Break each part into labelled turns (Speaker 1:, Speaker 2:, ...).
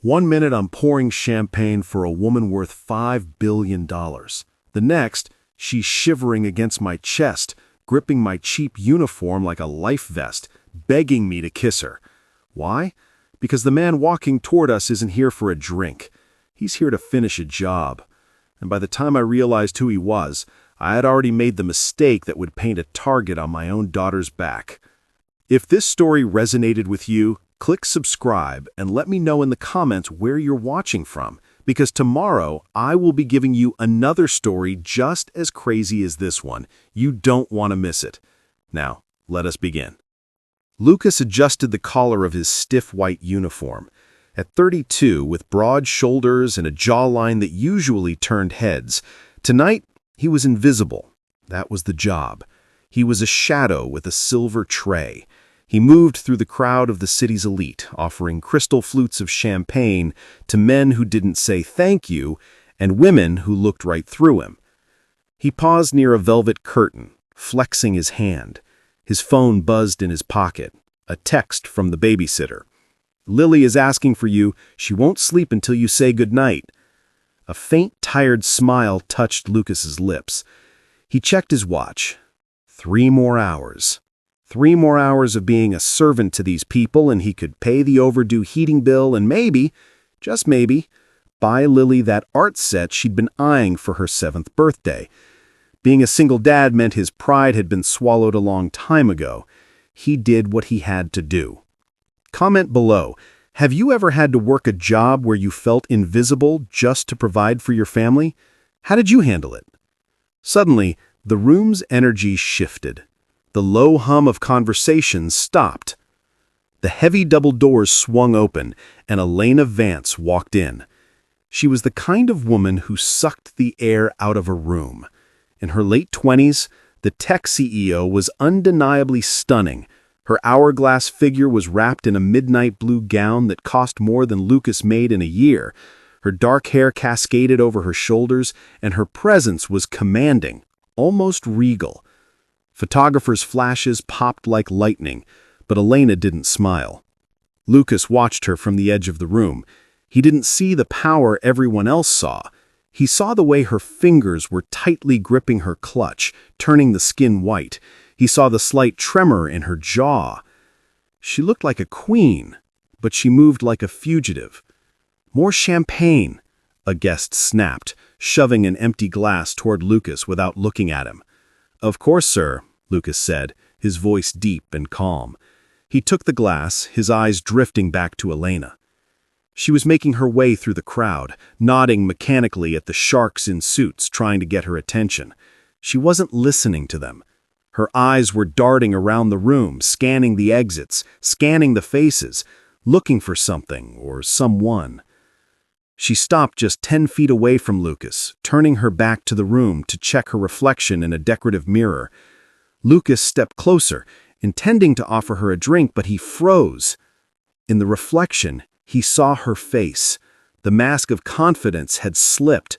Speaker 1: One minute I'm pouring champagne for a woman worth $5 billion. The next, she's shivering against my chest, gripping my cheap uniform like a life vest, begging me to kiss her. Why? Because the man walking toward us isn't here for a drink. He's here to finish a job. And by the time I realized who he was, I had already made the mistake that would paint a target on my own daughter's back. If this story resonated with you, click subscribe and let me know in the comments where you're watching from, because tomorrow I will be giving you another story just as crazy as this one. You don't want to miss it. Now, let us begin. Lucas adjusted the collar of his stiff white uniform. At 32, with broad shoulders and a jawline that usually turned heads, tonight he was invisible. That was the job. He was a shadow with a silver tray. He moved through the crowd of the city's elite, offering crystal flutes of champagne to men who didn't say thank you and women who looked right through him. He paused near a velvet curtain, flexing his hand. His phone buzzed in his pocket, a text from the babysitter. "Lily is asking for you. She won't sleep until you say goodnight." A faint, tired smile touched Lucas's lips. He checked his watch. 3 more hours. 3 more hours of being a servant to these people, and he could pay the overdue heating bill and maybe, just maybe, buy Lily that art set she'd been eyeing for her 7th birthday. Being a single dad meant his pride had been swallowed a long time ago. He did what he had to do. Comment below, have you ever had to work a job where you felt invisible just to provide for your family? How did you handle it? Suddenly, the room's energy shifted. The low hum of conversation stopped. The heavy double doors swung open, and Elena Vance walked in. She was the kind of woman who sucked the air out of a room. In her late 20s, the tech CEO was undeniably stunning. Her hourglass figure was wrapped in a midnight blue gown that cost more than Lucas made in a year. Her dark hair cascaded over her shoulders, and her presence was commanding, almost regal. Photographers' flashes popped like lightning, but Elena didn't smile. Lucas watched her from the edge of the room. He didn't see the power everyone else saw. He saw the way her fingers were tightly gripping her clutch, turning the skin white. He saw the slight tremor in her jaw. She looked like a queen, but she moved like a fugitive. "More champagne," a guest snapped, shoving an empty glass toward Lucas without looking at him. "Of course, sir," Lucas said, his voice deep and calm. He took the glass, his eyes drifting back to Elena. She was making her way through the crowd, nodding mechanically at the sharks in suits trying to get her attention. She wasn't listening to them. Her eyes were darting around the room, scanning the exits, scanning the faces, looking for something or someone. She stopped just 10 feet away from Lucas, turning her back to the room to check her reflection in a decorative mirror. Lucas stepped closer, intending to offer her a drink, but he froze. In the reflection, he saw her face. The mask of confidence had slipped.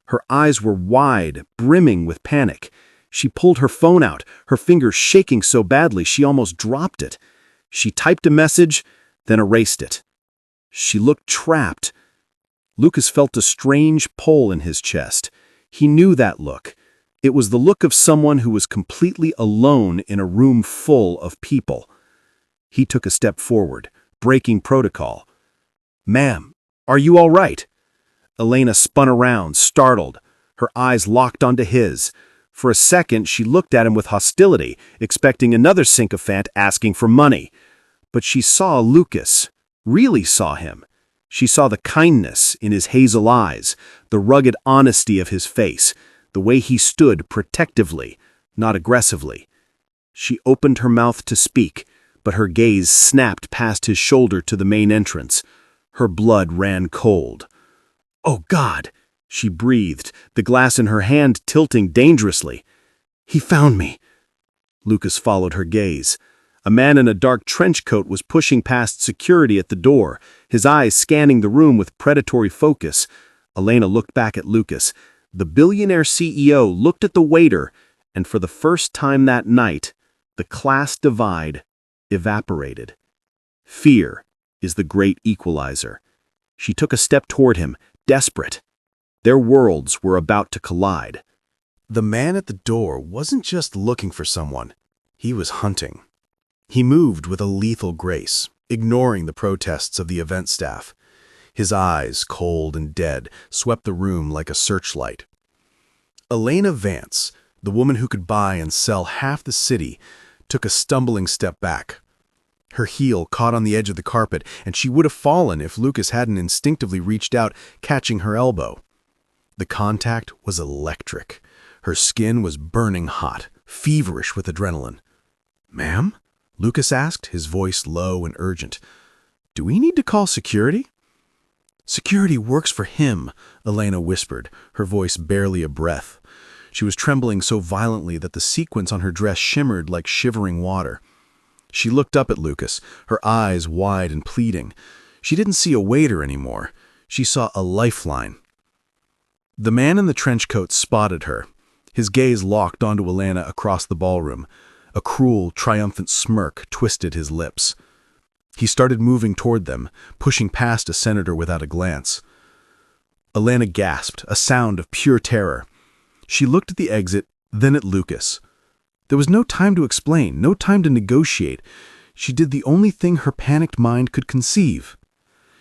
Speaker 1: Her eyes were wide, brimming with panic. She pulled her phone out, her fingers shaking so badly she almost dropped it. She typed a message, then erased it. She looked trapped. Lucas felt a strange pull in his chest. He knew that look. It was the look of someone who was completely alone in a room full of people. He took a step forward, breaking protocol. "Ma'am, are you all right?" Elena spun around, startled. Her eyes locked onto his. For a second, she looked at him with hostility, expecting another sycophant asking for money. But she saw Lucas, really saw him. She saw the kindness in his hazel eyes, the rugged honesty of his face, the way he stood protectively, not aggressively. She opened her mouth to speak, but her gaze snapped past his shoulder to the main entrance. Her blood ran cold. "Oh, God!" she breathed, the glass in her hand tilting dangerously. "He found me." Lucas followed her gaze. A man in a dark trench coat was pushing past security at the door, his eyes scanning the room with predatory focus. Elena looked back at Lucas. The billionaire CEO looked at the waiter, and for the first time that night, the class divide evaporated. Fear is the great equalizer. She took a step toward him, desperate. Their worlds were about to collide. The man at the door wasn't just looking for someone. He was hunting. He moved with a lethal grace, ignoring the protests of the event staff. His eyes, cold and dead, swept the room like a searchlight. Elena Vance, the woman who could buy and sell half the city, took a stumbling step back. Her heel caught on the edge of the carpet, and she would have fallen if Lucas hadn't instinctively reached out, catching her elbow. The contact was electric. Her skin was burning hot, feverish with adrenaline. "Ma'am?" Lucas asked, his voice low and urgent. "Do we need to call security?" "Security works for him," Elena whispered, her voice barely a breath. She was trembling so violently that the sequins on her dress shimmered like shivering water. She looked up at Lucas, her eyes wide and pleading. She didn't see a waiter anymore. She saw a lifeline. The man in the trench coat spotted her. His gaze locked onto Elena across the ballroom. A cruel, triumphant smirk twisted his lips. He started moving toward them, pushing past a senator without a glance. Elena gasped, a sound of pure terror. She looked at the exit, then at Lucas. There was no time to explain, no time to negotiate. She did the only thing her panicked mind could conceive.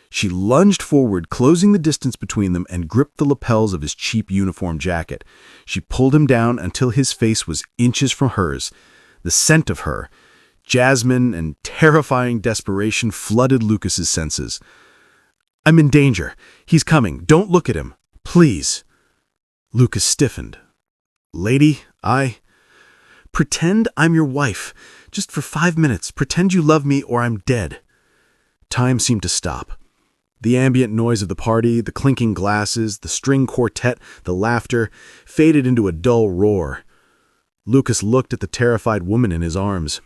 Speaker 1: She lunged forward, closing the distance between them, and gripped the lapels of his cheap uniform jacket. She pulled him down until his face was inches from hers. The scent of her, jasmine and terrifying desperation, flooded Lucas's senses. "I'm in danger. He's coming. Don't look at him. Please." Lucas stiffened. "Lady, Pretend I'm your wife. Just for 5 minutes. Pretend you love me or I'm dead." Time seemed to stop. The ambient noise of the party, the clinking glasses, the string quartet, the laughter, faded into a dull roar. Lucas looked at the terrified woman in his arms.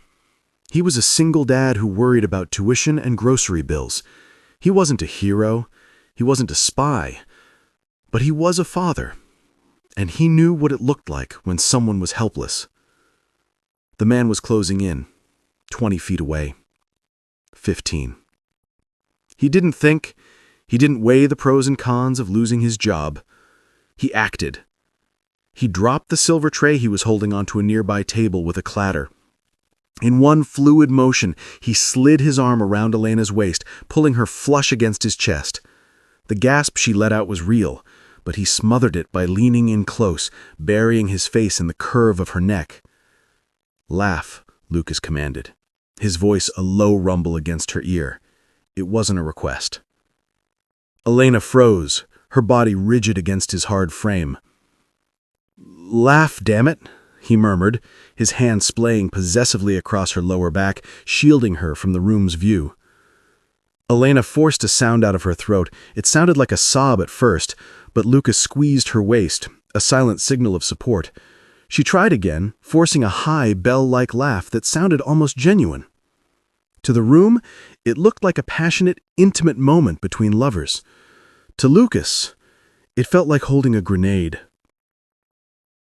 Speaker 1: He was a single dad who worried about tuition and grocery bills. He wasn't a hero. He wasn't a spy. But he was a father. And he knew what it looked like when someone was helpless. The man was closing in, 20 feet away. 15. He didn't think. He didn't weigh the pros and cons of losing his job. He acted. He dropped the silver tray he was holding onto a nearby table with a clatter. In one fluid motion, he slid his arm around Elena's waist, pulling her flush against his chest. The gasp she let out was real, but he smothered it by leaning in close, burying his face in the curve of her neck. "Laugh," Lucas commanded, his voice a low rumble against her ear. It wasn't a request. Elena froze, her body rigid against his hard frame. "Laugh, damn it," he murmured, his hand splaying possessively across her lower back, shielding her from the room's view. Elena forced a sound out of her throat. It sounded like a sob at first, but Lucas squeezed her waist, a silent signal of support. She tried again, forcing a high, bell-like laugh that sounded almost genuine. To the room, it looked like a passionate, intimate moment between lovers. To Lucas, it felt like holding a grenade.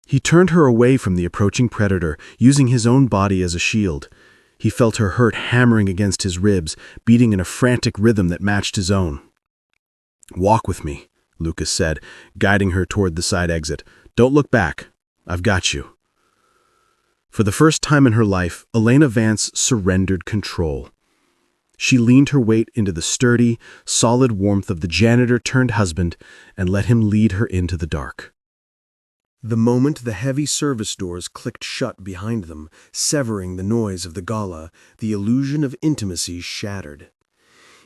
Speaker 1: He turned her away from the approaching predator, using his own body as a shield. He felt her hurt hammering against his ribs, beating in a frantic rhythm that matched his own. "Walk with me," Lucas said, guiding her toward the side exit. "Don't look back. I've got you." For the first time in her life, Elena Vance surrendered control. She leaned her weight into the sturdy, solid warmth of the janitor-turned-husband and let him lead her into the dark. The moment the heavy service doors clicked shut behind them, severing the noise of the gala, the illusion of intimacy shattered.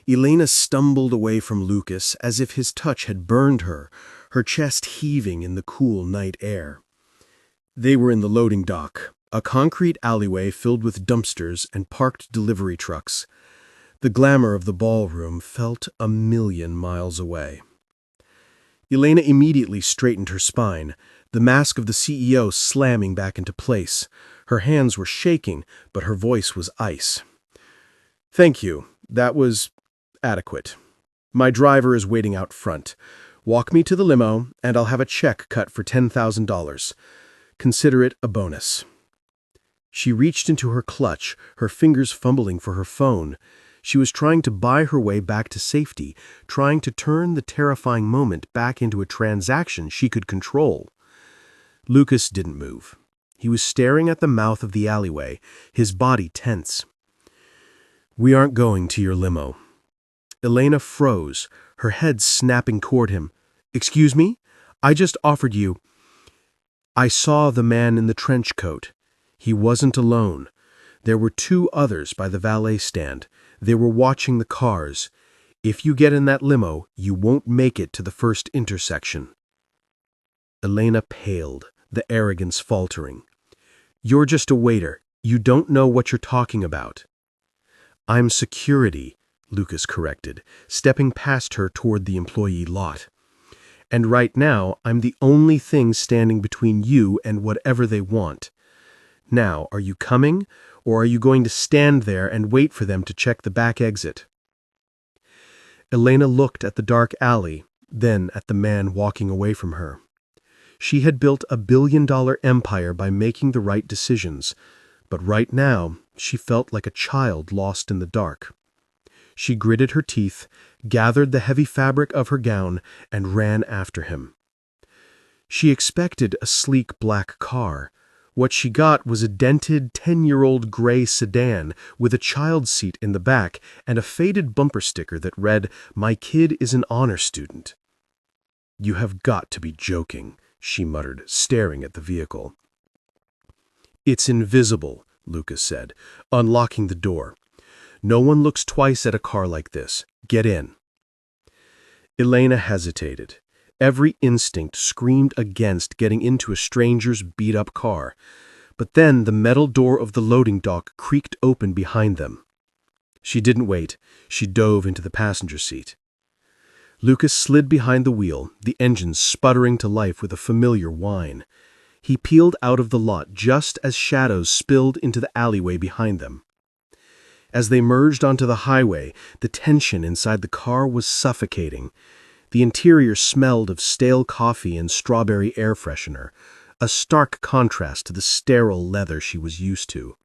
Speaker 1: Elena stumbled away from Lucas as if his touch had burned her, her chest heaving in the cool night air. They were in the loading dock, a concrete alleyway filled with dumpsters and parked delivery trucks. The glamour of the ballroom felt a million miles away. Elena immediately straightened her spine, the mask of the CEO slamming back into place. Her hands were shaking, but her voice was ice. "Thank you. That was adequate. My driver is waiting out front. Walk me to the limo, and I'll have a check cut for $10,000. Consider it a bonus." She reached into her clutch, her fingers fumbling for her phone.
Speaker 2: She was trying to buy her way back to safety, trying to turn the terrifying moment back into a transaction she could control. Lucas didn't move. He was staring at the mouth of the alleyway, his body tense. "We aren't going to your limo." Elena froze, her head snapping toward him. "Excuse me? I just offered you—" "I saw the man in the trench coat. He wasn't alone. There were 2 others by the valet stand. They were watching the cars. If you get in that limo, you won't make it to the first intersection." Elena paled, the arrogance faltering. "You're just a waiter. You don't know what you're talking about." "I'm security," Lucas corrected, stepping past her toward the employee lot. "And right now, I'm the only thing standing between you and whatever they want. Now, are you coming, or are you going to stand there and wait for them to check the back exit?" Elena looked at the dark alley, then at the man walking away from her. She had built a billion-dollar empire by making the right decisions, but right now she felt like a child lost in the dark. She gritted her teeth, gathered the heavy fabric of her gown, and ran after him. She expected a sleek black car. What she got was a dented 10-year-old gray sedan with a child seat in the back and a faded bumper sticker that read, "My kid is an honor student." "You have got to be joking," she muttered, staring at the vehicle. "It's invisible," Lucas said, unlocking the door. "No one looks twice at a car like this. Get in." Elena hesitated. Every instinct screamed against getting into a stranger's beat-up car. But then the metal door of the loading dock creaked open behind them. She didn't wait. She dove into the passenger seat. Lucas slid behind the wheel, the engine sputtering to life with a familiar whine. He peeled out of the lot just as shadows spilled into the alleyway behind them. As they merged onto the highway, the tension inside the car was suffocating. The interior smelled of stale coffee and strawberry air freshener, a stark contrast to the sterile leather she was used to.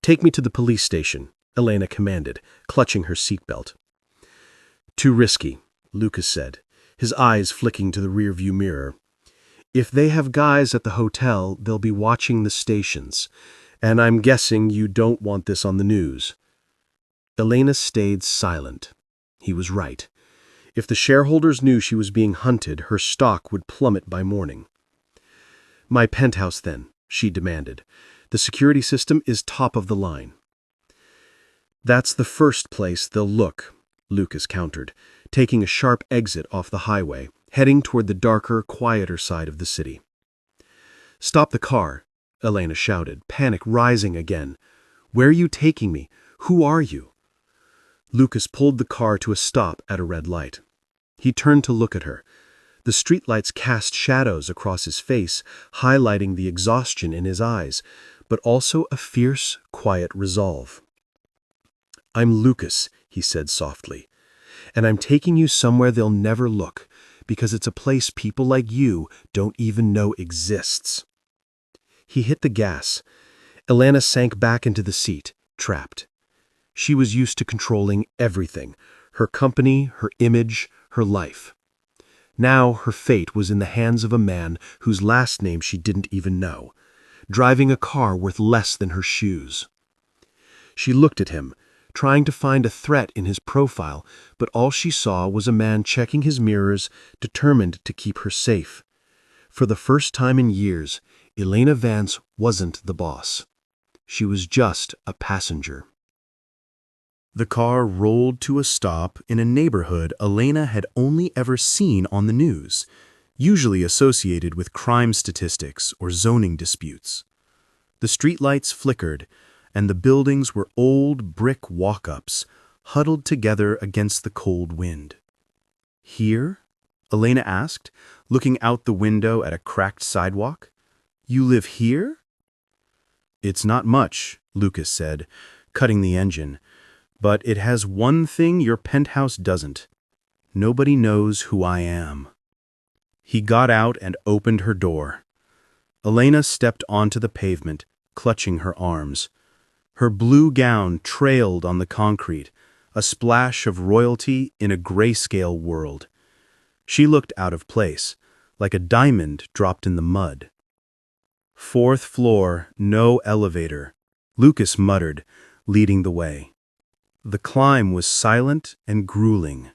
Speaker 2: "Take me to the police station," Elena commanded, clutching her seatbelt. "Too risky," Lucas said, his eyes flicking to the rearview mirror. "If they have guys at the hotel, they'll be watching the stations. And I'm guessing you don't want this on the news." Elena stayed silent. He was right. If the shareholders knew she was being hunted, her stock would plummet by morning. "My penthouse, then," she demanded. "The security system is top of the line." "That's the first place they'll look," Lucas countered, taking a sharp exit off the highway, heading toward the darker, quieter side of the city. "Stop the car," Elena shouted, panic rising again. "Where are you taking me? Who are you?" Lucas pulled the car to a stop at a red light. He turned to look at her. The streetlights cast shadows across his face, highlighting the exhaustion in his eyes, but also a fierce, quiet resolve. "I'm Lucas," he said softly, "and I'm taking you somewhere they'll never look, because it's a place people like you don't even know exists." He hit the gas. Elena sank back into the seat, trapped. She was used to controlling everything, her company, her image, her life. Now her fate was in the hands of a man whose last name she didn't even know, driving a car worth less than her shoes. She looked at him, trying to find a threat in his profile, but all she saw was a man checking his mirrors, determined to keep her safe. For the first time in years, Elena Vance wasn't the boss. She was just a passenger.
Speaker 3: The car rolled to a stop in a neighborhood Elena had only ever seen on the news, usually associated with crime statistics or zoning disputes. The streetlights flickered, and the buildings were old brick walk-ups, huddled together against the cold wind. "Here?" Elena asked, looking out the window at a cracked sidewalk. "You live here?" "It's not much," Lucas said, cutting the engine. "But it has one thing your penthouse doesn't. Nobody knows who I am." He got out and opened her door. Elena stepped onto the pavement, clutching her arms. Her blue gown trailed on the concrete, a splash of royalty in a grayscale world. She looked out of place, like a diamond dropped in the mud. "Fourth floor, no elevator," Lucas muttered, leading the way. The climb was silent and grueling.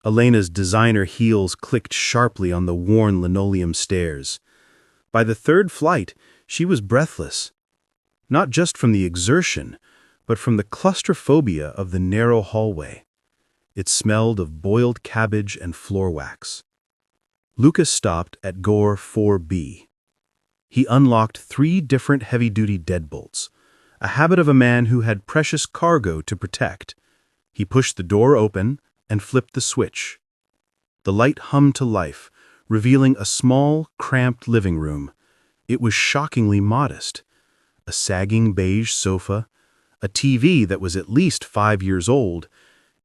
Speaker 3: Elena's designer heels clicked sharply on the worn linoleum stairs. By the third flight, she was breathless. Not just from the exertion, but from the claustrophobia of the narrow hallway. It smelled of boiled cabbage and floor wax. Lucas stopped at door 4B. He unlocked 3 different heavy-duty deadbolts, a habit of a man who had precious cargo to protect. He pushed the door open and flipped the switch. The light hummed to life, revealing a small, cramped living room. It was shockingly modest. A sagging beige sofa, a TV that was at least 5 years old,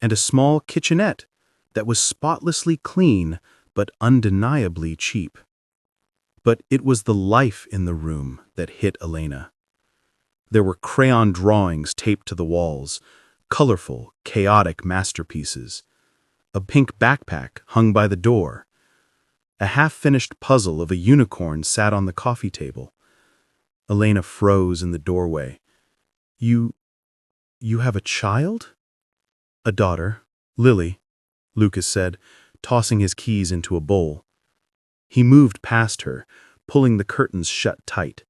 Speaker 3: and a small kitchenette that was spotlessly clean but undeniably cheap. But it was the life in the room that hit Elena. There were crayon drawings taped to the walls, colorful, chaotic masterpieces. A pink backpack hung by the door. A half-finished puzzle of a unicorn sat on the coffee table. Elena froze in the doorway. You have a child?" "A daughter, Lily," Lucas said, tossing his keys into a bowl. He moved past her, pulling the curtains shut tight.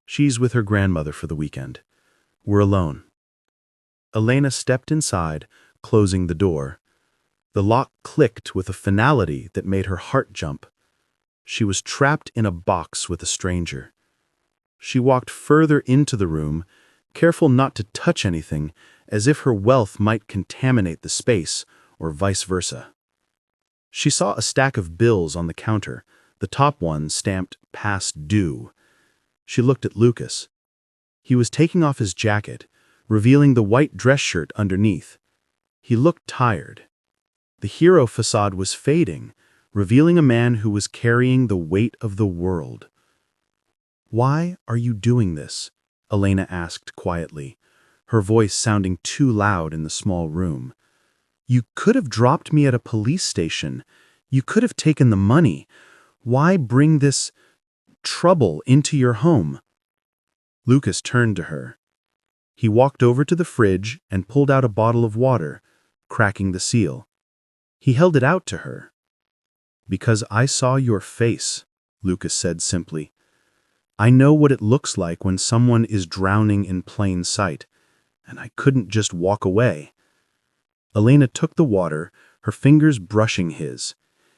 Speaker 3: "She's with her grandmother for the weekend. We're alone." Elena stepped inside, closing the door. The lock clicked with a finality that made her heart jump. She was trapped in a box with a stranger. She walked further into the room, careful not to touch anything, as if her wealth might contaminate the space, or vice versa. She saw a stack of bills on the counter, the top one stamped "Past Due." She looked at Lucas. He was taking off his jacket, revealing the white dress shirt underneath. He looked tired. The hero facade was fading, revealing a man who was carrying the weight of the world. "Why are you doing this?" Elena asked quietly, her voice sounding too loud in the small room. "You could have dropped me at a police station. You could have taken the money. Why bring this trouble into your home?" Lucas turned to her. He walked over to the fridge and pulled out a bottle of water, cracking the seal. He held it out to her. "Because I saw your face," Lucas said simply. "I know what it looks like when someone is drowning in plain sight, and I couldn't just walk away." Elena took the water, her fingers brushing his.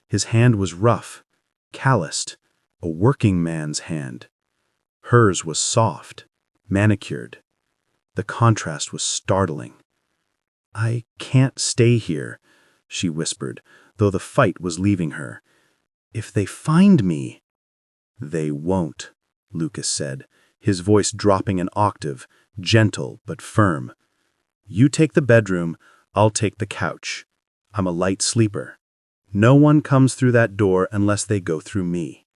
Speaker 3: His hand was rough, calloused, a working man's hand. Hers was soft, manicured. The contrast was startling. "I can't stay here," she whispered, though the fight was leaving her. "If they find me—" "They won't," Lucas said, his voice dropping an octave, gentle but firm. "You take the bedroom, I'll take the couch. I'm a light sleeper. No one comes through that door unless they go through me."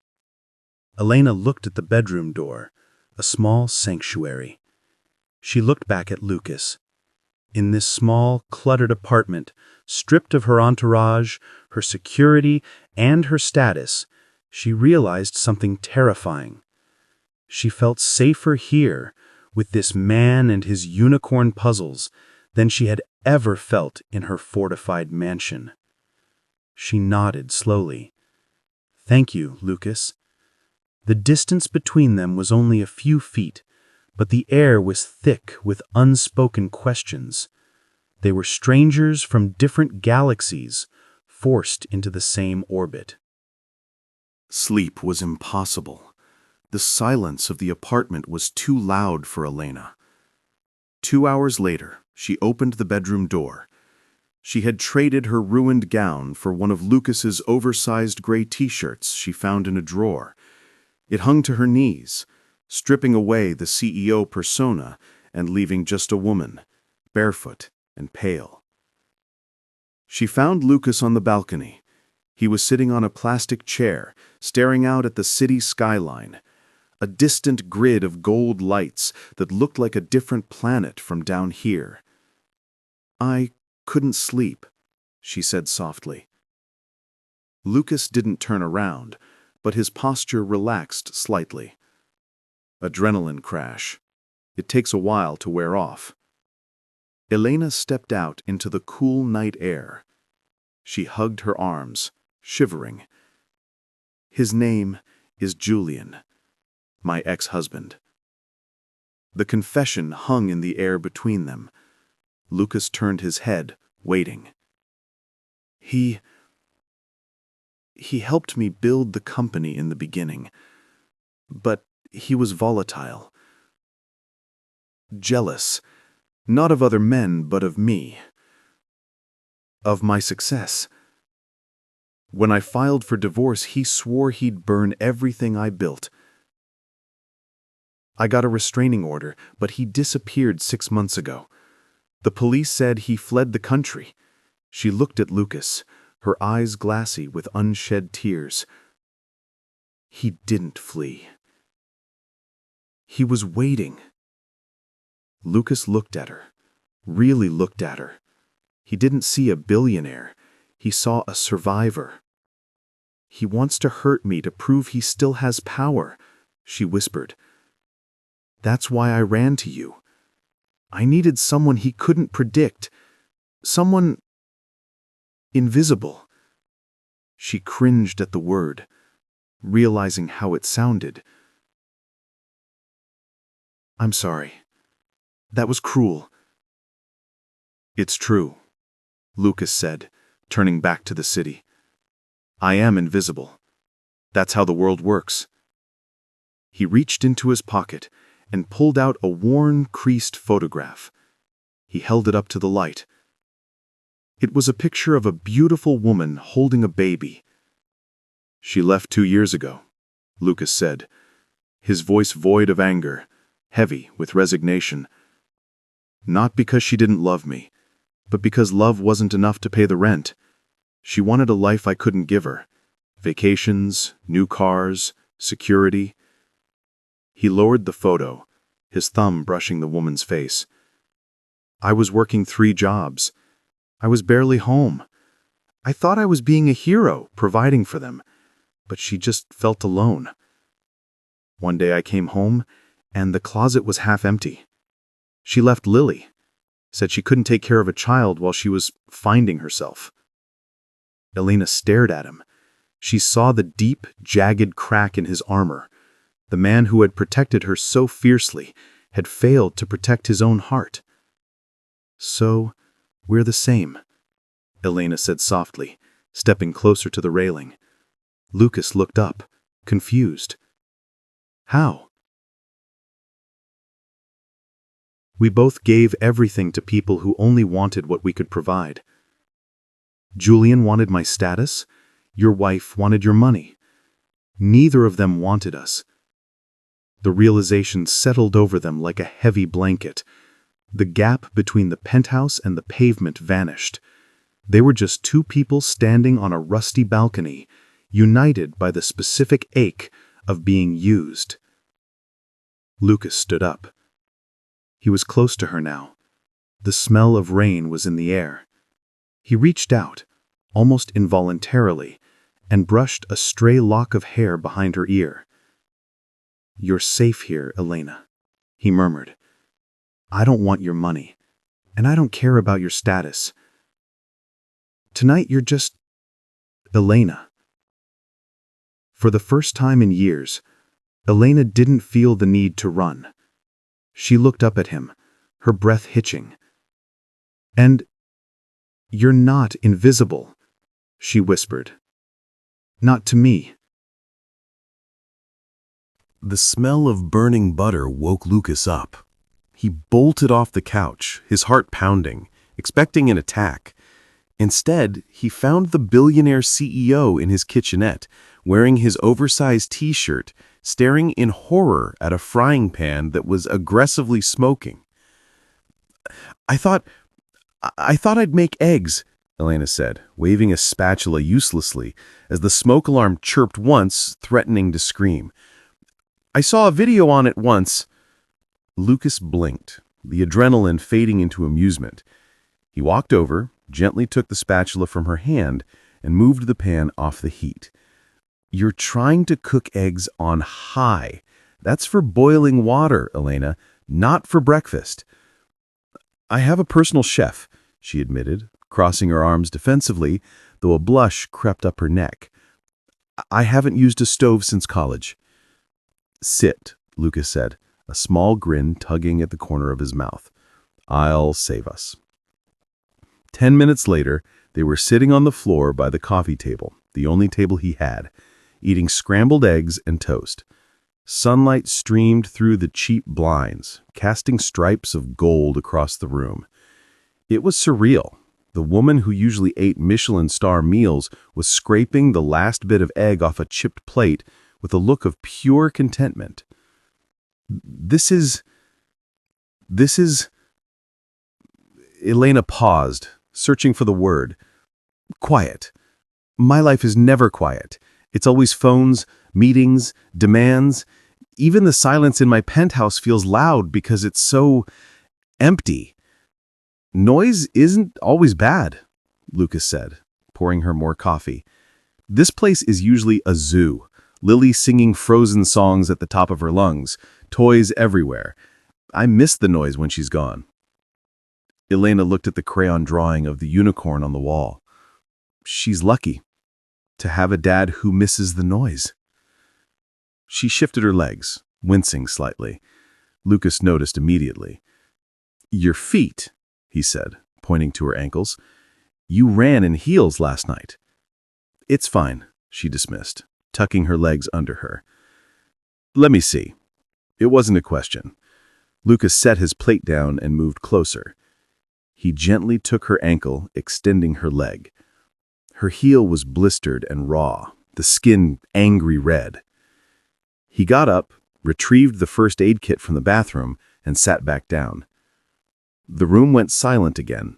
Speaker 3: Elena looked at the bedroom door, a small sanctuary. She looked back at Lucas. In this small, cluttered apartment, stripped of her entourage, her security, and her status, she realized something terrifying. She felt safer here, with this man and his unicorn puzzles, than she had ever felt in her fortified mansion. She nodded slowly. "Thank you, Lucas." The distance between them was only a few feet, but the air was thick with unspoken questions. They were strangers from different galaxies, forced into the same orbit.
Speaker 1: Sleep was impossible. The silence of the apartment was too loud for Elena. 2 hours later, she opened the bedroom door. She had traded her ruined gown for one of Lucas's oversized gray t-shirts she found in a drawer. It hung to her knees, stripping away the CEO persona and leaving just a woman, barefoot and pale. She found Lucas on the balcony. He was sitting on a plastic chair, staring out at the city skyline. a distant grid of gold lights that looked like a different planet from down here. "I couldn't sleep," she said softly. Lucas didn't turn around, but his posture relaxed slightly. Adrenaline crash. It takes a while to wear off. Elena stepped out into the cool night air. She hugged her arms, shivering. "His name is Julian, my ex-husband." The confession hung in the air between them. Lucas turned his head, waiting. He helped me build the company in the beginning, but he was volatile. Jealous, not of other men, but of me. Of my success. When I filed for divorce, he swore he'd burn everything I built. I got a restraining order, but he disappeared 6 months ago. The police said he fled the country. She looked at Lucas, her eyes glassy with unshed tears. He didn't flee. He was waiting. Lucas looked at her, really looked at her. He didn't see a billionaire. He saw a survivor. "He wants to hurt me to prove he still has power," she whispered. "That's why I ran to you. I needed someone he couldn't predict. Someone invisible." She cringed at the word, realizing how it sounded. "I'm sorry. That was cruel." "It's true," Lucas said, turning back to the city. "I am invisible. That's how the world works." He reached into his pocket and pulled out a worn, creased photograph. He held it up to the light. It was a picture of a beautiful woman holding a baby. "She left 2 years ago," Lucas said, his voice void of anger, heavy with resignation. "Not because she didn't love me, but because love wasn't enough to pay the rent. She wanted a life I couldn't give her. Vacations, new cars, security." He lowered the photo, his thumb brushing the woman's face. "I was working 3 jobs. I was barely home. I thought I was being a hero, providing for them, but she just felt alone. One day I came home, and the closet was half empty. She left Lily, said she couldn't take care of a child while she was finding herself." Elena stared at him. She saw the deep, jagged crack in his armor. The man who had protected her so fiercely had failed to protect his own heart. "So, we're the same," Elena said softly, stepping closer to the railing. Lucas looked up, confused. "How?" "We both gave everything to people who only wanted what we could provide. Julian wanted my status. Your wife wanted your money. Neither of them wanted us." The realization settled over them like a heavy blanket. The gap between the penthouse and the pavement vanished. They were just 2 people standing on a rusty balcony, united by the specific ache of being used. Lucas stood up. He was close to her now. The smell of rain was in the air. He reached out, almost involuntarily, and brushed a stray lock of hair behind her ear. "You're safe here, Elena," he murmured. "I don't want your money, and I don't care about your status. Tonight you're just Elena." For the first time in years, Elena didn't feel the need to run. She looked up at him, her breath hitching. "And you're not invisible," she whispered. "Not to me."
Speaker 2: The smell of burning butter woke Lucas up. He bolted off the couch, his heart pounding, expecting an attack. Instead, he found the billionaire CEO in his kitchenette, wearing his oversized t-shirt, staring in horror at a frying pan that was aggressively smoking. I thought I'd make eggs," Elena said, waving a spatula uselessly as the smoke alarm chirped once, threatening to scream.
Speaker 1: I saw a video on it once. Lucas blinked, the adrenaline fading into amusement. He walked over, gently took the spatula from her hand, and moved the pan off the heat. You're trying to cook eggs on high. That's for boiling water, Elena, not for breakfast. I have a personal chef, she admitted, crossing her arms defensively, though a blush crept up her neck. I haven't used a stove since college. Sit, Lucas said, a small grin tugging at the corner of his mouth. I'll save us. 10 minutes later, they were sitting on the floor by the coffee table, the only table he had, eating scrambled eggs and toast. Sunlight streamed through the cheap blinds, casting stripes of gold across the room. It was surreal. The woman who usually ate Michelin star meals was scraping the last bit of egg off a chipped plate with a look of pure contentment. This is... Elena paused, searching for the word. Quiet. My life is never quiet. It's always phones, meetings, demands. Even the silence in my penthouse feels loud because it's so empty. Noise isn't always bad, Lucas said, pouring her more coffee. This place is usually a zoo. Lily singing Frozen songs at the top of her lungs, toys everywhere. I miss the noise when she's gone. Elena looked at the crayon drawing of the unicorn on the wall. She's lucky to have a dad who misses the noise. She shifted her legs, wincing slightly. Lucas noticed immediately. Your feet, he said, pointing to her ankles. You ran in heels last night. It's fine, she dismissed, tucking her legs under her. Let me see. It wasn't a question. Lucas set his plate down and moved closer. He gently took her ankle, extending her leg. Her heel was blistered and raw, the skin angry red. He got up, retrieved the first aid kit from the bathroom, and sat back down. The room went silent again,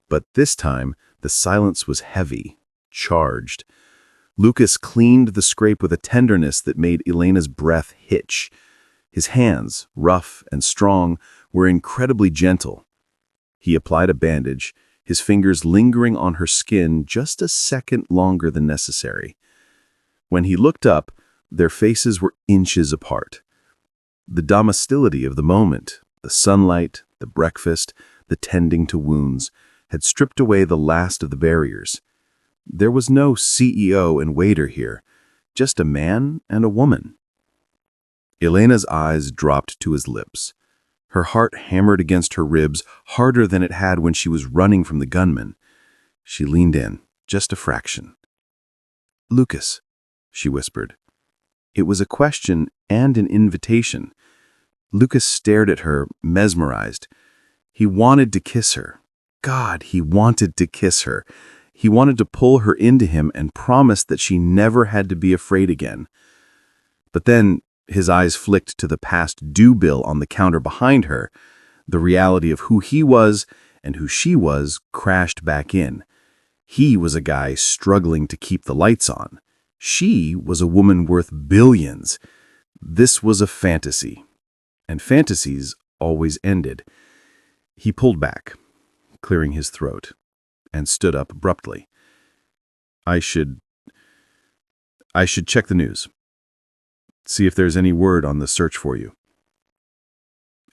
Speaker 1: but this time the silence was heavy, charged. Lucas cleaned the scrape with a tenderness that made Elena's breath hitch. His hands, rough and strong, were incredibly gentle. He applied a bandage, his fingers lingering on her skin just a second longer than necessary. When he looked up, their faces were inches apart. The domesticity of the moment, the sunlight, the breakfast, the tending to wounds, had stripped away the last of the barriers. There was no CEO and waiter here, just a man and a woman. Elena's eyes dropped to his lips. Her heart hammered against her ribs harder than it had when she was running from the gunman. She leaned in, just a fraction. Lucas, she whispered. It was a question and an invitation. Lucas stared at her, mesmerized. He wanted to kiss her. God, he wanted to kiss her. He wanted to pull her into him and promise that she never had to be afraid again. But then his eyes flicked to the past due bill on the counter behind her. The reality of who he was and who she was crashed back in. He was a guy struggling to keep the lights on. She was a woman worth billions. This was a fantasy. And fantasies always ended. He pulled back, clearing his throat, and stood up abruptly. I should check the news. See if there's any word on the search for you.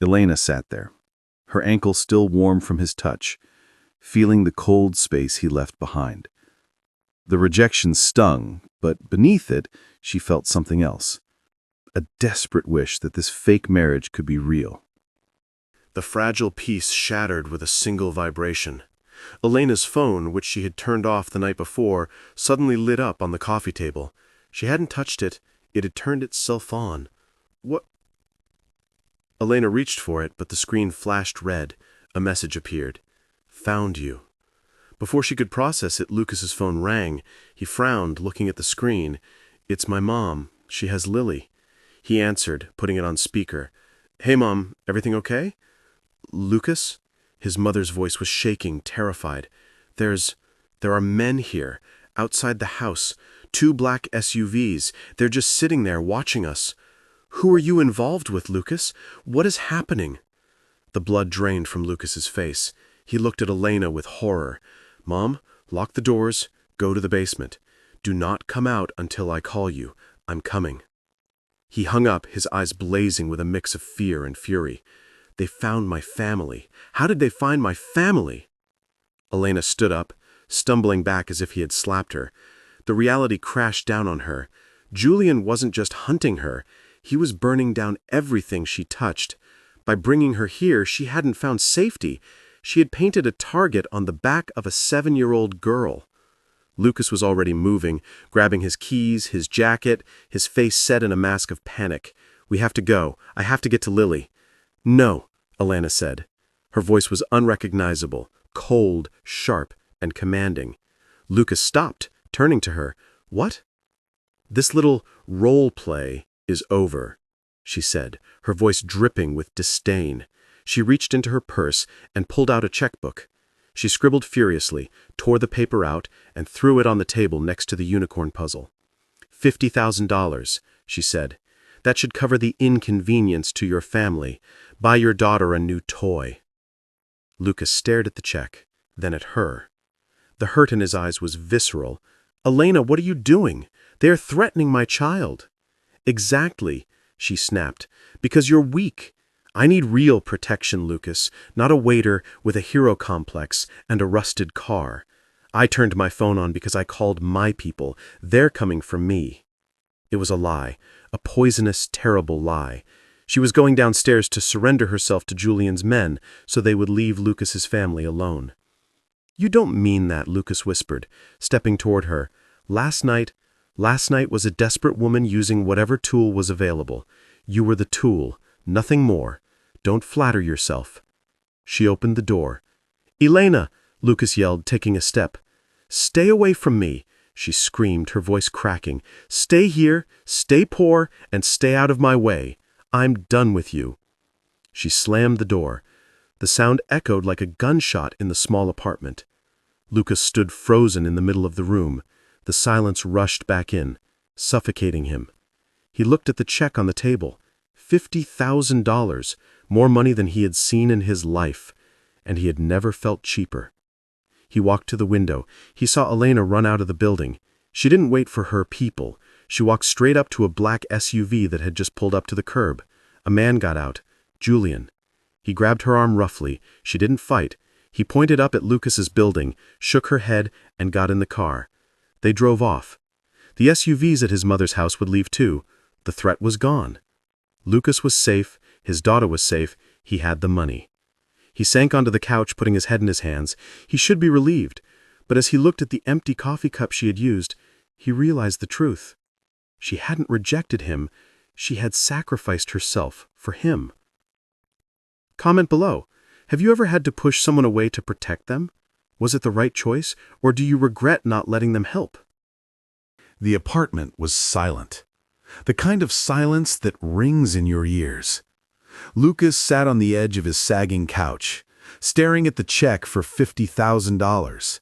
Speaker 1: Elena sat there, her ankle still warm from his touch, feeling the cold space he left behind. The rejection stung, but beneath it, she felt something else. A desperate wish that this fake marriage could be real.
Speaker 2: The fragile peace shattered with a single vibration. Elena's phone, which she had turned off the night before, suddenly lit up on the coffee table. She hadn't touched it. It had turned itself on. What? Elena reached for it, but the screen flashed red. A message appeared. Found you. Before she could process it, Lucas's phone rang. He frowned, looking at the screen. It's my mom. She has Lily. He answered, putting it on speaker. Hey, Mom, everything okay? Lucas? His mother's voice was shaking, terrified. There are men here, outside the house. 2 black SUVs. They're just sitting there watching us. Who are you involved with, Lucas? What is happening? The blood drained from Lucas's face. He looked at Elena with horror. Mom, lock the doors. Go to the basement. Do not come out until I call you. I'm coming. He hung up, his eyes blazing with a mix of fear and fury. They found my family. How did they find my family? Elena stood up, stumbling back as if he had slapped her. The reality crashed down on her. Julian wasn't just hunting her. He was burning down everything she touched. By bringing her here, she hadn't found safety. She had painted a target on the back of a 7-year-old girl. Lucas was already moving, grabbing his keys, his jacket, his face set in a mask of panic. We have to go. I have to get to Lily. No, Elena said. Her voice was unrecognizable, cold, sharp, and commanding. Lucas stopped, turning to her. What? This little role play is over, she said, her voice dripping with disdain. She reached into her purse and pulled out a checkbook. She scribbled furiously, tore the paper out, and threw it on the table next to the unicorn puzzle. $50,000, she said. That should cover the inconvenience to your family. Buy your daughter a new toy. Lucas stared at the check, then at her. The hurt in his eyes was visceral. Elena, what are you doing? They are threatening my child. Exactly, she snapped, because you're weak. I need real protection, Lucas, not a waiter with a hero complex and a rusted car. I turned my phone on because I called my people. They're coming for me. It was a lie, a poisonous, terrible lie. She was going downstairs to surrender herself to Julian's men so they would leave Lucas's family alone. You don't mean that, Lucas whispered, stepping toward her. Last night was a desperate woman using whatever tool was available. You were the tool, nothing more. Don't flatter yourself. She opened the door. Elena, Lucas yelled, taking a step. Stay away from me, she screamed, her voice cracking. Stay here, stay poor, and stay out of my way. I'm done with you. She slammed the door. The sound echoed like a gunshot in the small apartment. Lucas stood frozen in the middle of the room. The silence rushed back in, suffocating him. He looked at the check on the table. $50,000, more money than he had seen in his life, and he had never felt cheaper. He walked to the window. He saw Elena run out of the building. She didn't wait for her people. She walked straight up to a black SUV that had just pulled up to the curb. A man got out, Julian. He grabbed her arm roughly. She didn't fight. He pointed up at Lucas's building, shook her head, and got in the car. They drove off. The SUVs at his mother's house would leave too. The threat was gone. Lucas was safe. His daughter was safe. He had the money. He sank onto the couch, putting his head in his hands. He should be relieved, but as he looked at the empty coffee cup she had used, he realized the truth. She hadn't rejected him. She had sacrificed herself for him. Comment below. Have you ever had to push someone away to protect them? Was it the right choice, or do you regret not letting them help?
Speaker 3: The apartment was silent. The kind of silence that rings in your ears. Lucas sat on the edge of his sagging couch, staring at the check for $50,000.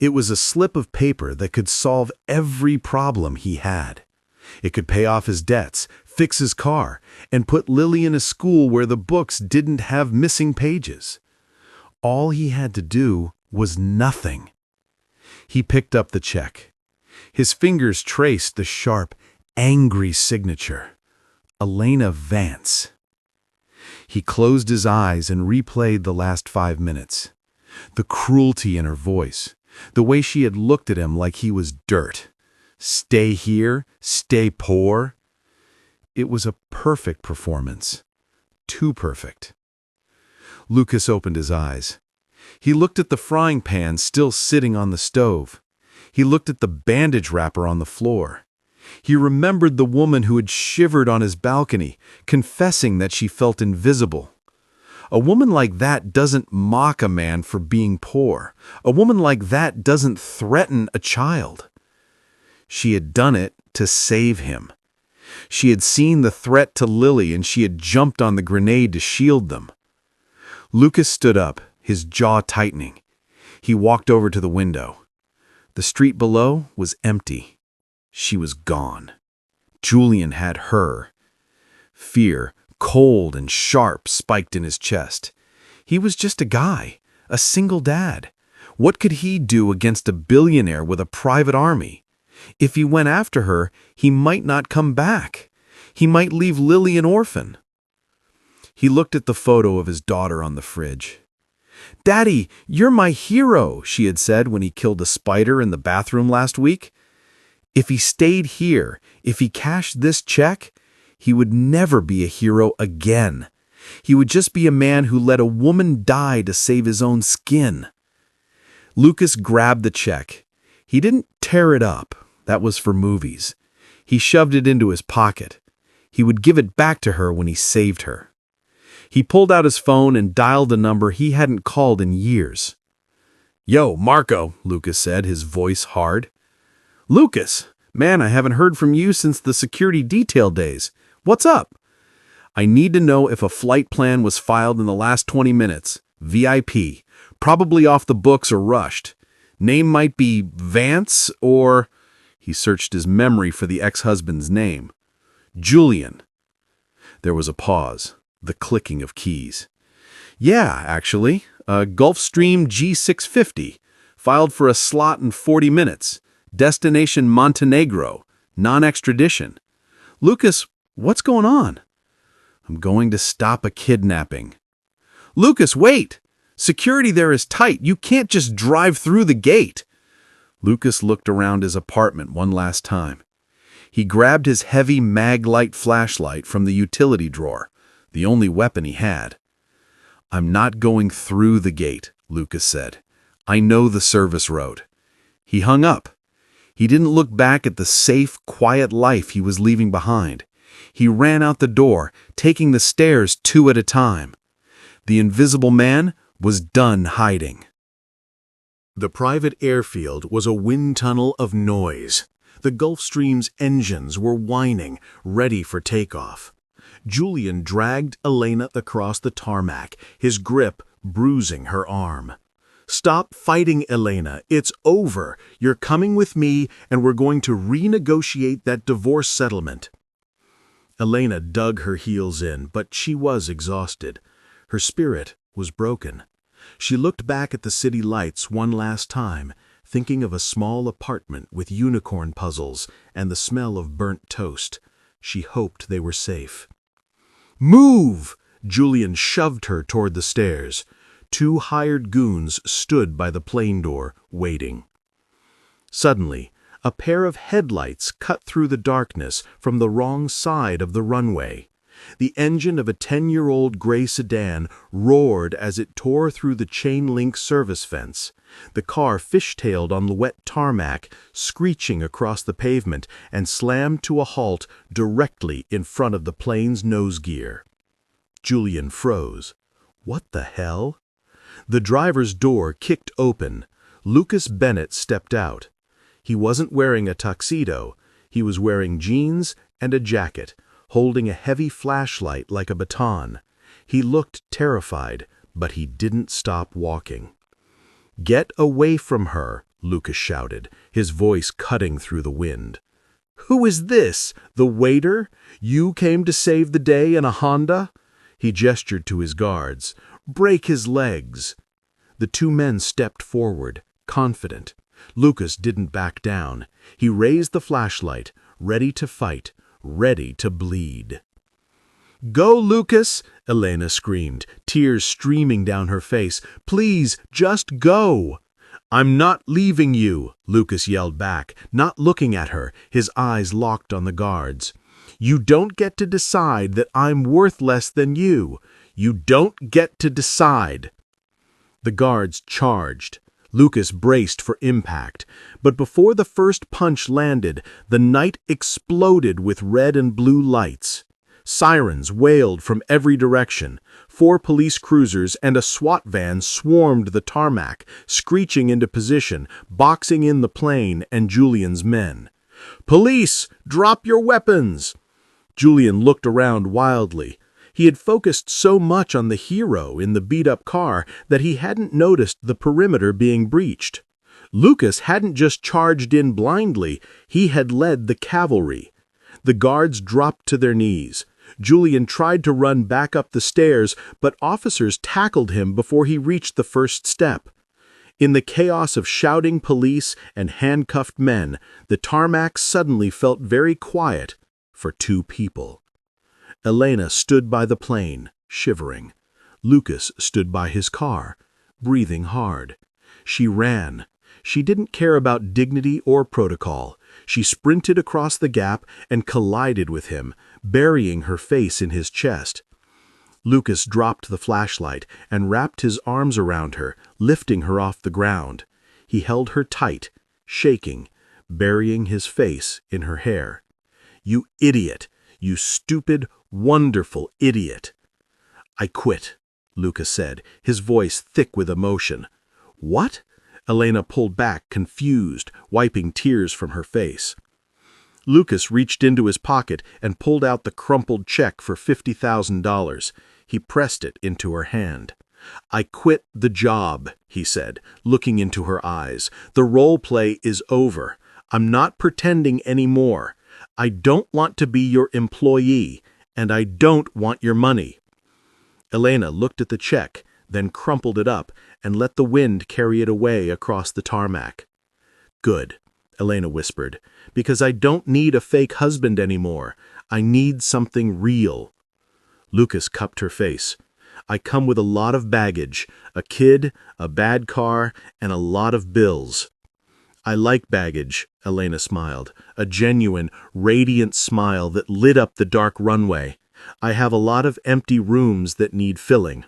Speaker 3: It was a slip of paper that could solve every problem he had. It could pay off his debts, fix his car, and put Lily in a school where the books didn't have missing pages. All he had to do was nothing. He picked up the check. His fingers traced the sharp, angry signature. Elena Vance. He closed his eyes and replayed the last 5 minutes. The cruelty in her voice, the way she had looked at him like he was dirt. Stay here, stay poor. It was a perfect performance. Too perfect. Lucas opened his eyes. He looked at the frying pan still sitting on the stove. He looked at the bandage wrapper on the floor. He remembered the woman who had shivered on his balcony, confessing that she felt invisible. A woman like that doesn't mock a man for being poor. A woman like that doesn't threaten a child. She had done it to save him. She had seen the threat to Lily and she had jumped on the grenade to shield them. Lucas stood up, his jaw tightening. He walked over to the window. The street below was empty. She was gone. Julian had her.
Speaker 1: Fear, cold and sharp, spiked in his chest. He was just a guy, a single dad. What could he do against a billionaire with a private army? If he went after her, he might not come back. He might leave Lily an orphan. He looked at the photo of his daughter on the fridge. "Daddy, you're my hero," she had said when he killed a spider in the bathroom last week. If he stayed here, if he cashed this check, he would never be a hero again. He would just be a man who let a woman die to save his own skin. Lucas grabbed the check. He didn't tear it up. That was for movies. He shoved it into his pocket. He would give it back to her when he saved her. He pulled out his phone and dialed a number he hadn't called in years. "Yo, Marco," Lucas said, his voice hard. "Lucas, man, I haven't heard from you since the security detail days. What's up?" "I need to know if a flight plan was filed in the last 20 minutes. VIP. Probably off the books or rushed. Name might be Vance or..." He searched his memory for the ex-husband's name. "Julian." There was a pause, the clicking of keys. "Yeah, actually. Gulfstream G650. Filed for a slot in 40 minutes. Destination Montenegro. Non-extradition. Lucas, what's going on?" "I'm going to stop a kidnapping." "Lucas, wait! Security there is tight. You can't just drive through the gate." Lucas looked around his apartment one last time. He grabbed his heavy mag-light flashlight from the utility drawer, the only weapon he had. "I'm not going through the gate," Lucas said. "I know the service road." He hung up. He didn't look back at the safe, quiet life he was leaving behind. He ran out the door, taking the stairs 2 at a time. The invisible man was done hiding.
Speaker 2: The private airfield was a wind tunnel of noise. The Gulfstream's engines were whining, ready for takeoff. Julian dragged Elena across the tarmac, his grip bruising her arm. "Stop fighting, Elena. It's over. You're coming with me, and we're going to renegotiate that divorce settlement." Elena dug her heels in, but she was exhausted. Her spirit was broken. She looked back at the city lights one last time, thinking of a small apartment with unicorn puzzles and the smell of burnt toast. She hoped they were safe. "Move!" Julian shoved her toward the stairs. 2 hired goons stood by the plane door, waiting. Suddenly, a pair of headlights cut through the darkness from the wrong side of the runway. The engine of a 10-year-old gray sedan roared as it tore through the chain-link service fence. The car fishtailed on the wet tarmac, screeching across the pavement, and slammed to a halt directly in front of the plane's nose gear. Julian froze. What the hell? The driver's door kicked open. Lucas Bennett stepped out. He wasn't wearing a tuxedo. He was wearing jeans and a jacket, holding a heavy flashlight like a baton. He looked terrified, but he didn't stop walking. "Get away from her," Lucas shouted, his voice cutting through the wind. "Who is this? The waiter? You came to save the day in a Honda?" He gestured to his guards. "Break his legs." The 2 men stepped forward, confident. Lucas didn't back down. He raised the flashlight, ready to fight, ready to bleed. "Go, Lucas!" Elena screamed, tears streaming down her face. "Please, just go!" "I'm not leaving you," Lucas yelled back, not looking at her, his eyes locked on the guards. "You don't get to decide that I'm worth less than you. You don't get to decide." The guards charged. Lucas braced for impact, but before the first punch landed, the night exploded with red and blue lights. Sirens wailed from every direction. 4 police cruisers and a SWAT van swarmed the tarmac, screeching into position, boxing in the plane and Julian's men. "Police, drop your weapons!" Julian looked around wildly. He had focused so much on the hero in the beat-up car that he hadn't noticed the perimeter being breached. Lucas hadn't just charged in blindly, he had led the cavalry. The guards dropped to their knees. Julian tried to run back up the stairs, but officers tackled him before he reached the first step. In the chaos of shouting police and handcuffed men, the tarmac suddenly felt very quiet for two people. Elena stood by the plane, shivering. Lucas stood by his car, breathing hard. She ran. She didn't care about dignity or protocol. She sprinted across the gap and collided with him, burying her face in his chest. Lucas dropped the flashlight and wrapped his arms around her, lifting her off the ground. He held her tight, shaking, burying his face in her hair. "You idiot! You stupid, wonderful idiot!" "I quit," Lucas said, his voice thick with emotion. "What?" Elena pulled back, confused, wiping tears from her face. Lucas reached into his pocket and pulled out the crumpled check for $50,000. He pressed it into her hand. "I quit the job," he said, looking into her eyes. "The role play is over. I'm not pretending anymore. I don't want to be your employee, and I don't want your money." Elena looked at the check, then crumpled it up and let the wind carry it away across the tarmac. "Good," Elena whispered, "because I don't need a fake husband anymore. I need something real." Lucas cupped her face. "I come with a lot of baggage, a kid, a bad car, and a lot of bills." "I like baggage," Elena smiled, a genuine, radiant smile that lit up the dark runway. "I have a lot of empty rooms that need filling."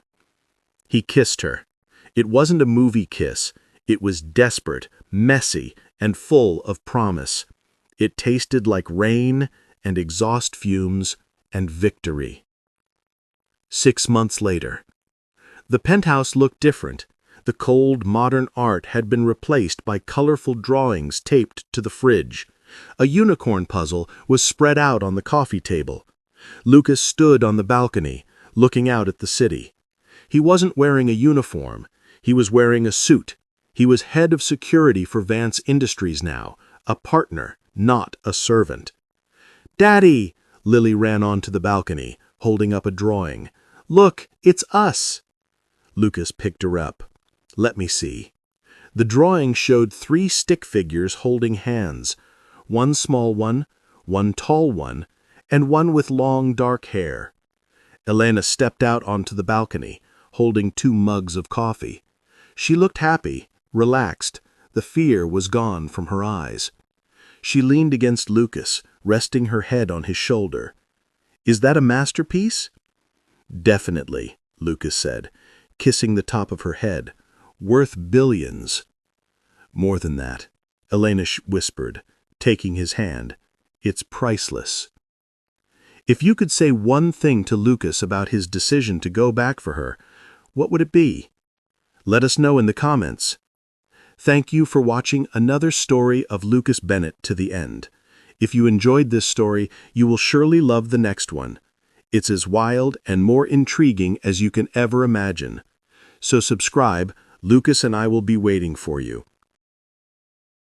Speaker 2: He kissed her. It wasn't a movie kiss. It was desperate, messy, and full of promise. It tasted like rain and exhaust fumes and victory. 6 months later. The penthouse looked different. The cold, modern art had been replaced by colorful drawings taped to the fridge. A unicorn puzzle was spread out on the coffee table. Lucas stood on the balcony, looking out at the city. He wasn't wearing a uniform. He was wearing a suit. He was head of security for Vance Industries now, a partner, not a servant. "Daddy!" Lily ran onto the balcony, holding up a drawing. "Look, it's us!" Lucas picked her up. "Let me see." The drawing showed 3 stick figures holding hands, one small one tall one, and one with long dark hair. Elena stepped out onto the balcony, holding 2 mugs of coffee. She looked happy, relaxed. The fear was gone from her eyes. She leaned against Lucas, resting her head on his shoulder. "Is that a masterpiece?" "Definitely," Lucas said, kissing the top of her head. "Worth billions." "More than that," Elena whispered, taking his hand. "It's priceless." If you could say one thing to Lucas about his decision to go back for her, what would it be? Let us know in the comments. Thank you for watching another story of Lucas Bennett to the end. If you enjoyed this story, you will surely love the next one. It's as wild and more intriguing as you can ever imagine. So subscribe. Lucas and I will be waiting for you.